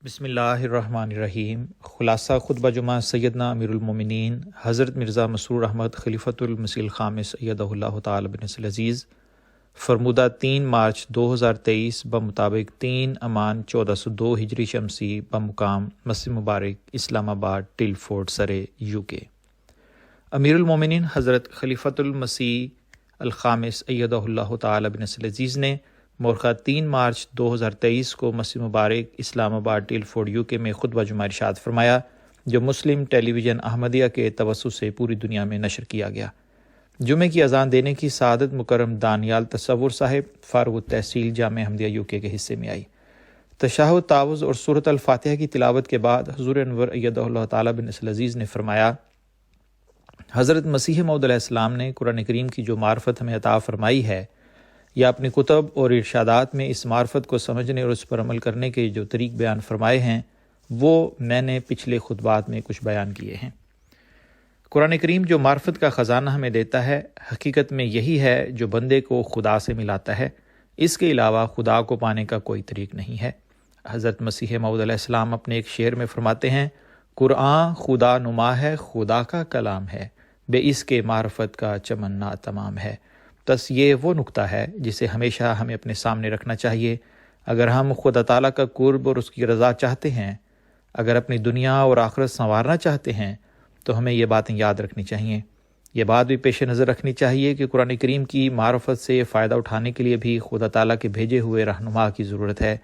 بسم اللہ الرحمن الرحیم۔ خلاصہ خطبہ جمعہ سیدنا امیر المومنین حضرت مرزا مسرور احمد خلیفۃ المسیح الخامس ایدہ اللہ تعالی بنصر العزیز فرمودہ 3 مارچ 2023 بمطابق 3 امان 1402 ہجری شمسی بمقام مسجد مبارک اسلام آباد ٹل فورٹ سرے UK۔ امیر المومنین حضرت خلیفۃ المسیح الخامس ایدہ اللہ تعالی بنصر العزیز نے مورخہ 3 مارچ 2023 کو مسجد مبارک اسلام آباد ٹل فورٹ UK میں خطبہ جمعہ ارشاد فرمایا، جو مسلم ٹیلی ویژن احمدیہ کے توسط سے پوری دنیا میں نشر کیا گیا۔ جمعے کی اذان دینے کی سعادت مکرم دانیال تصور صاحب فارغ التحصیل جامعہ احمدیہ UK کے حصے میں آئی۔ تشہد تعوذ اور سورۃ الفاتحہ کی تلاوت کے بعد حضور انور ایدہ اللہ تعالی بنصر العزیز نے فرمایا، حضرت مسیح موعود علیہ السلام نے قرآن کریم کی جو معرفت ہمیں عطا فرمائی ہے، یا اپنی کتب اور ارشادات میں اس معرفت کو سمجھنے اور اس پر عمل کرنے کے جو طریق بیان فرمائے ہیں، وہ میں نے پچھلے خطبات میں کچھ بیان کیے ہیں۔ قرآن کریم جو معرفت کا خزانہ ہمیں دیتا ہے، حقیقت میں یہی ہے جو بندے کو خدا سے ملاتا ہے۔ اس کے علاوہ خدا کو پانے کا کوئی طریق نہیں ہے۔ حضرت مسیح موعود علیہ السلام اپنے ایک شعر میں فرماتے ہیں، قرآن خدا نما ہے، خدا کا کلام ہے، بے اس کے معرفت کا چمن تمام ہے۔ بس یہ وہ نقطہ ہے جسے ہمیشہ ہمیں اپنے سامنے رکھنا چاہیے۔ اگر ہم خدا تعالیٰ کا قرب اور اس کی رضا چاہتے ہیں، اگر اپنی دنیا اور آخرت سنوارنا چاہتے ہیں، تو ہمیں یہ باتیں یاد رکھنی چاہیے۔ یہ بات بھی پیش نظر رکھنی چاہیے کہ قرآن کریم کی معرفت سے فائدہ اٹھانے کے لیے بھی خدا تعالیٰ کے بھیجے ہوئے رہنما کی ضرورت ہے،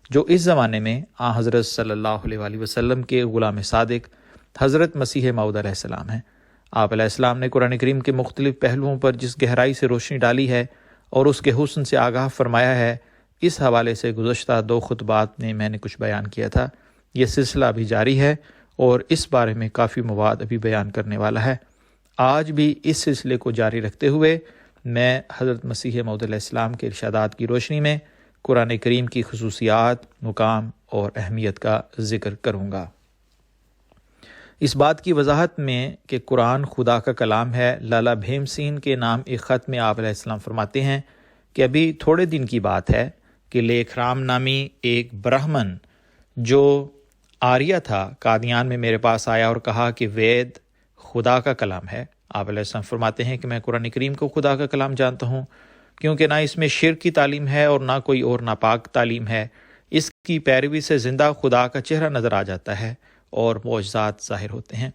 جو اس زمانے میں حضرت صلی اللہ علیہ وسلم کے غلام صادق حضرت مسیح موعود علیہ السلام ہیں۔ آپ علیہ السلام نے قرآن کریم کے مختلف پہلوؤں پر جس گہرائی سے روشنی ڈالی ہے اور اس کے حسن سے آگاہ فرمایا ہے، اس حوالے سے گزشتہ 2 خطبات میں نے کچھ بیان کیا تھا۔ یہ سلسلہ ابھی جاری ہے اور اس بارے میں کافی مواد ابھی بیان کرنے والا ہے۔ آج بھی اس سلسلے کو جاری رکھتے ہوئے میں حضرت مسیح موعود علیہ السلام کے ارشادات کی روشنی میں قرآن کریم کی خصوصیات، مقام اور اہمیت کا ذکر کروں گا۔ اس بات کی وضاحت میں کہ قرآن خدا کا کلام ہے، لالا بھیم سین کے نام ایک خط میں آپ علیہ السلام فرماتے ہیں کہ ابھی تھوڑے دن کی بات ہے کہ لیکھ رام نامی ایک برہمن جو آریہ تھا، قادیان میں میرے پاس آیا اور کہا کہ وید خدا کا کلام ہے۔ آپ علیہ السلام فرماتے ہیں کہ میں قرآن کریم کو خدا کا کلام جانتا ہوں، کیونکہ نہ اس میں شرک کی تعلیم ہے اور نہ کوئی اور ناپاک تعلیم ہے۔ اس کی پیروی سے زندہ خدا کا چہرہ نظر آ جاتا ہے اور معجزات ظاہر ہوتے ہیں۔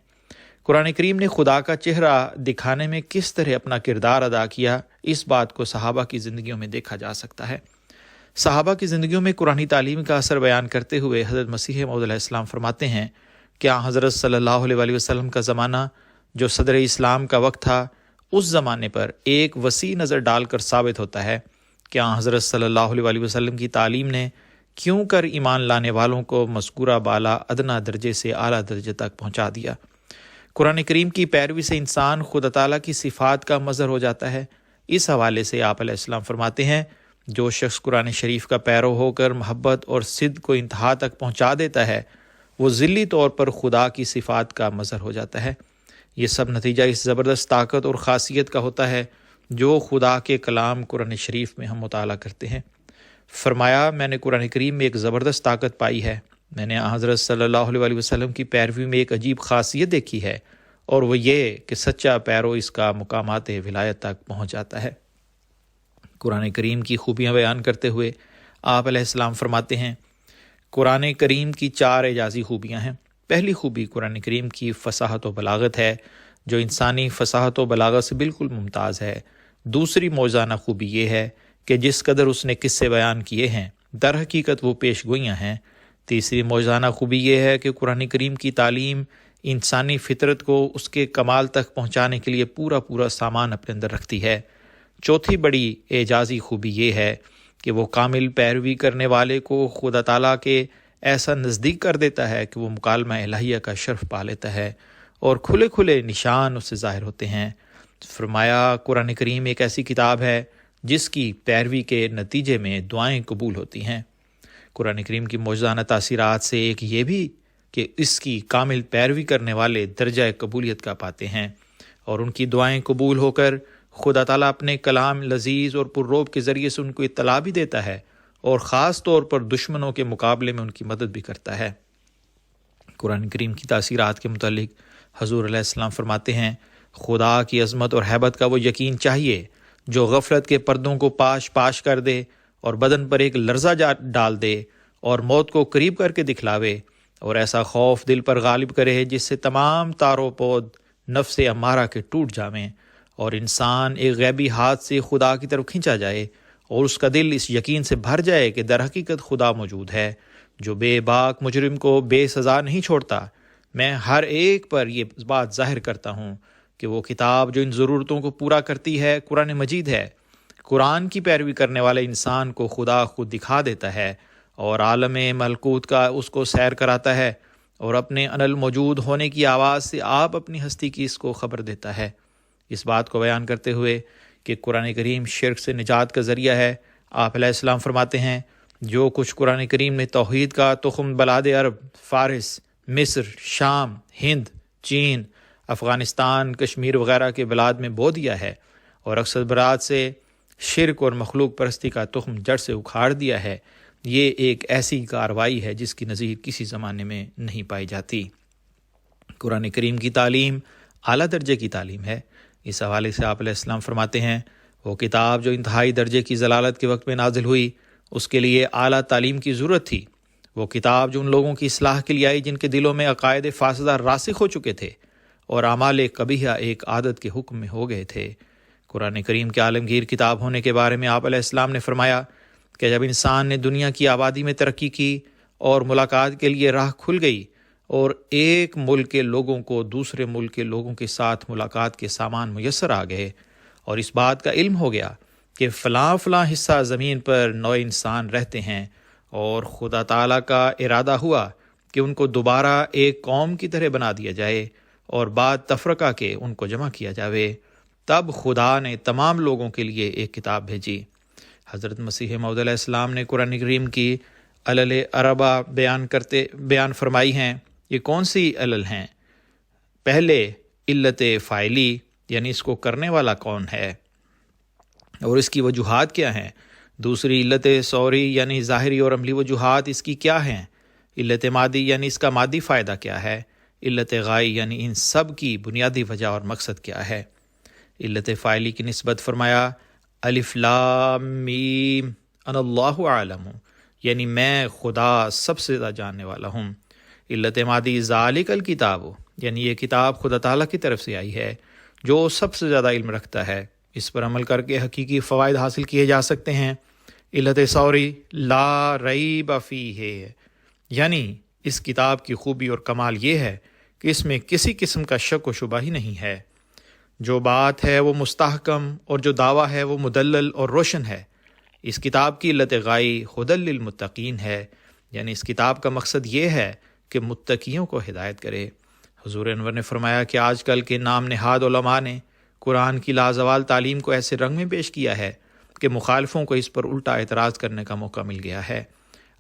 قرآن کریم نے خدا کا چہرہ دکھانے میں کس طرح اپنا کردار ادا کیا، اس بات کو صحابہ کی زندگیوں میں دیکھا جا سکتا ہے۔ صحابہ کی زندگیوں میں قرآنی تعلیم کا اثر بیان کرتے ہوئے حضرت مسیح موعود علیہ السلام فرماتے ہیں کہ حضرت صلی اللہ علیہ وسلم کا زمانہ جو صدر اسلام کا وقت تھا، اس زمانے پر ایک وسیع نظر ڈال کر ثابت ہوتا ہے کہ حضرت صلی اللہ علیہ وسلم کی تعلیم نے کیوں کر ایمان لانے والوں کو مذکورہ بالا ادنا درجے سے اعلیٰ درجے تک پہنچا دیا۔ قرآن کریم کی پیروی سے انسان خدا تعالیٰ کی صفات کا مظہر ہو جاتا ہے۔ اس حوالے سے آپ علیہ السلام فرماتے ہیں، جو شخص قرآن شریف کا پیرو ہو کر محبت اور صدق کو انتہا تک پہنچا دیتا ہے، وہ ذلی طور پر خدا کی صفات کا مظہر ہو جاتا ہے۔ یہ سب نتیجہ اس زبردست طاقت اور خاصیت کا ہوتا ہے جو خدا کے کلام قرآن شریف میں ہم مطالعہ کرتے ہیں۔ فرمایا، میں نے قرآن کریم میں ایک زبردست طاقت پائی ہے۔ میں نے حضرت صلی اللہ علیہ وسلم کی پیروی میں ایک عجیب خاصیت دیکھی ہے، اور وہ یہ کہ سچا پیرو اس کا مقامات ولایت تک پہنچ جاتا ہے۔ قرآن کریم کی خوبیاں بیان کرتے ہوئے آپ علیہ السلام فرماتے ہیں، قرآن کریم کی 4 اعجازی خوبیاں ہیں۔ پہلی خوبی قرآن کریم کی فصاحت و بلاغت ہے، جو انسانی فصاحت و بلاغت سے بالکل ممتاز ہے۔ دوسری موزانہ خوبی یہ ہے کہ جس قدر اس نے قصے بیان کیے ہیں، در حقیقت وہ پیش گوئیاں ہیں۔ تیسری موزانہ خوبی یہ ہے کہ قرآن کریم کی تعلیم انسانی فطرت کو اس کے کمال تک پہنچانے کے لیے پورا سامان اپنے اندر رکھتی ہے۔ چوتھی بڑی اعجازی خوبی یہ ہے کہ وہ کامل پیروی کرنے والے کو خدا تعالیٰ کے ایسا نزدیک کر دیتا ہے کہ وہ مکالمہ الہیہ کا شرف پا لیتا ہے اور کھلے نشان اس سے ظاہر ہوتے ہیں۔ فرمایا، قرآن کریم ایک ایسی کتاب ہے جس کی پیروی کے نتیجے میں دعائیں قبول ہوتی ہیں۔ قرآن کریم کی معجزانہ تاثیرات سے ایک یہ بھی کہ اس کی کامل پیروی کرنے والے درجہ قبولیت کا پاتے ہیں، اور ان کی دعائیں قبول ہو کر خدا تعالیٰ اپنے کلام لذیذ اور پرروب کے ذریعے سے ان کو اطلاع بھی دیتا ہے اور خاص طور پر دشمنوں کے مقابلے میں ان کی مدد بھی کرتا ہے۔ قرآن کریم کی تاثیرات کے متعلق حضور علیہ السلام فرماتے ہیں، خدا کی عظمت اور ہیبت کا وہ یقین چاہیے جو غفلت کے پردوں کو پاش پاش کر دے اور بدن پر ایک لرزہ ڈال دے اور موت کو قریب کر کے دکھلاوے، اور ایسا خوف دل پر غالب کرے جس سے تمام تار و پود نفس امارہ کے ٹوٹ جاویں اور انسان ایک غیبی ہاتھ سے خدا کی طرف کھینچا جائے اور اس کا دل اس یقین سے بھر جائے کہ در حقیقت خدا موجود ہے جو بے باک مجرم کو بے سزا نہیں چھوڑتا۔ میں ہر ایک پر یہ بات ظاہر کرتا ہوں کہ وہ کتاب جو ان ضرورتوں کو پورا کرتی ہے قرآن مجید ہے۔ قرآن کی پیروی کرنے والے انسان کو خدا خود دکھا دیتا ہے اور عالم ملکوت کا اس کو سیر کراتا ہے، اور اپنے انل موجود ہونے کی آواز سے آپ اپنی ہستی کی اس کو خبر دیتا ہے۔ اس بات کو بیان کرتے ہوئے کہ قرآن کریم شرک سے نجات کا ذریعہ ہے، آپ علیہ السلام فرماتے ہیں، جو کچھ قرآن کریم نے توحید کا تخم بلاد عرب، فارس، مصر، شام، ہند، چین، افغانستان، کشمیر وغیرہ کے بلاد میں بو دیا ہے اور اکثر برات سے شرک اور مخلوق پرستی کا تخم جڑ سے اکھاڑ دیا ہے، یہ ایک ایسی کارروائی ہے جس کی نظیر کسی زمانے میں نہیں پائی جاتی۔ قرآن کریم کی تعلیم اعلیٰ درجے کی تعلیم ہے۔ اس حوالے سے آپ علیہ السلام فرماتے ہیں، وہ کتاب جو انتہائی درجے کی ضلالت کے وقت میں نازل ہوئی اس کے لیے اعلیٰ تعلیم کی ضرورت تھی۔ وہ کتاب جو ان لوگوں کی اصلاح کے لیے آئی جن کے دلوں میں عقائد فاسدہ راسخ ہو چکے تھے اور اعمال قبیحہ ایک عادت کے حکم میں ہو گئے تھے۔ قرآن کریم کے عالمگیر کتاب ہونے کے بارے میں آپ علیہ السلام نے فرمایا کہ جب انسان نے دنیا کی آبادی میں ترقی کی اور ملاقات کے لیے راہ کھل گئی اور ایک ملک کے لوگوں کو دوسرے ملک کے لوگوں کے ساتھ ملاقات کے سامان میسر آ گئے اور اس بات کا علم ہو گیا کہ فلاں فلاں حصہ زمین پر نوع انسان رہتے ہیں، اور خدا تعالیٰ کا ارادہ ہوا کہ ان کو دوبارہ ایک قوم کی طرح بنا دیا جائے اور بعد تفرقہ کے ان کو جمع کیا جاوے، تب خدا نے تمام لوگوں کے لیے ایک کتاب بھیجی۔ حضرت مسیح موعود علیہ السلام نے قرآن کریم کی علل اربع بیان فرمائی ہیں۔ یہ کون سی علل ہیں؟ پہلے علت فاعلی، یعنی اس کو کرنے والا کون ہے اور اس کی وجوہات کیا ہیں۔ دوسری علت صوری، یعنی ظاہری اور عملی وجوہات اس کی کیا ہیں۔ علت مادی، یعنی اس کا مادی فائدہ کیا ہے۔ علت غائی، یعنی ان سب کی بنیادی وجہ اور مقصد کیا ہے۔ علت فاعلی کی نسبت فرمایا الف لام میم انا اللہ عالم، یعنی میں خدا سب سے زیادہ جاننے والا ہوں۔ علت مادی ذالک الکتاب، یعنی یہ کتاب خدا تعالیٰ کی طرف سے آئی ہے جو سب سے زیادہ علم رکھتا ہے، اس پر عمل کر کے حقیقی فوائد حاصل کیے جا سکتے ہیں۔ علت صوری لا ریب فیہ، یعنی اس کتاب کی خوبی اور کمال یہ ہے کہ اس میں کسی قسم کا شک و شبہ ہی نہیں ہے، جو بات ہے وہ مستحکم اور جو دعویٰ ہے وہ مدلل اور روشن ہے۔ اس کتاب کی علت غائی ہدی للمتقین ہے، یعنی اس کتاب کا مقصد یہ ہے کہ متقیوں کو ہدایت کرے۔ حضور انور نے فرمایا کہ آج کل کے نام نہاد علماء نے قرآن کی لازوال تعلیم کو ایسے رنگ میں پیش کیا ہے کہ مخالفوں کو اس پر الٹا اعتراض کرنے کا موقع مل گیا ہے۔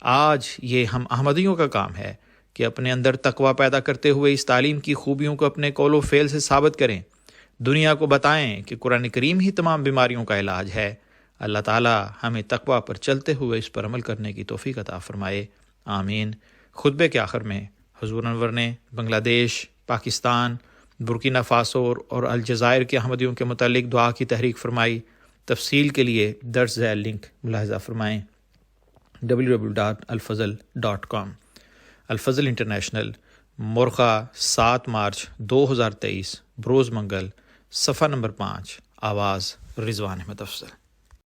آج یہ ہم احمدیوں کا کام ہے کہ اپنے اندر تقویٰ پیدا کرتے ہوئے اس تعلیم کی خوبیوں کو اپنے قول و فعل سے ثابت کریں، دنیا کو بتائیں کہ قرآن کریم ہی تمام بیماریوں کا علاج ہے۔ اللہ تعالیٰ ہمیں تقویٰ پر چلتے ہوئے اس پر عمل کرنے کی توفیق عطا فرمائے، آمین۔ خطبے کے آخر میں حضور انور نے بنگلہ دیش، پاکستان، برکینا فاسو اور الجزائر کے احمدیوں کے متعلق دعا کی تحریک فرمائی۔ تفصیل کے لیے درج ذیل لنک ملاحظہ فرمائیں www.alfazl.com۔ الفضل انٹرنیشنل، مورخہ 7 مارچ 2023، بروز منگل، صفحہ نمبر 5، آواز رضوان احمد افضل۔